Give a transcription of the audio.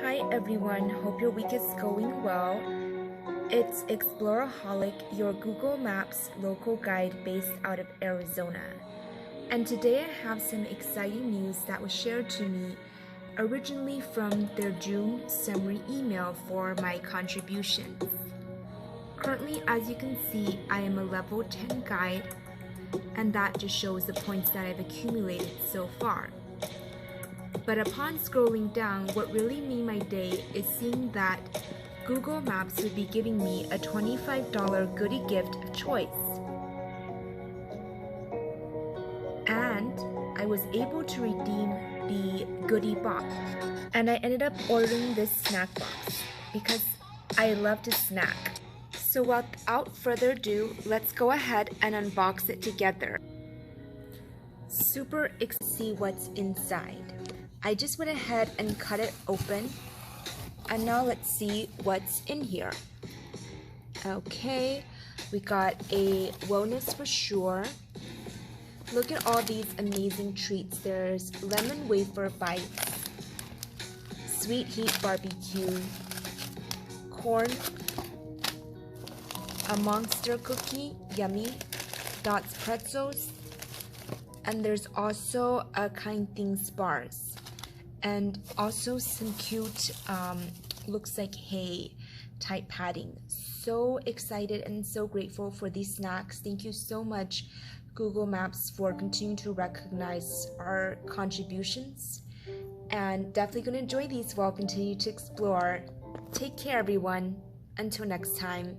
Hi everyone, hope your week is going well. It's Exploraholic, your Google Maps local guide based out of Arizona. And today I have some exciting news that was shared to me originally from their June summary email for my contributions. Currently, as you can see, I am a level 10 guide, and that just shows the points that I've accumulated so far. But upon scrolling down, what really made my day is seeing that Google Maps would be giving me a $25 goodie gift of choice. And I was able to redeem the goodie box. And I ended up ordering this snack box because I love to snack. So without further ado, let's go ahead and unbox it together. Super excited to see what's inside. I just went ahead and cut it open, and now let's see what's in here. Okay, we got a wellness for sure. Look at all these amazing treats. There's lemon wafer bites, sweet heat barbecue, corn, a monster cookie, yummy, Dots pretzels, and there's also a Kind Things bars. And also some cute, looks like hay type padding. So excited and so grateful for these snacks. Thank you so much, Google Maps, for continuing to recognize our contributions. And definitely going to enjoy these while I continue to explore. Take care, everyone. Until next time.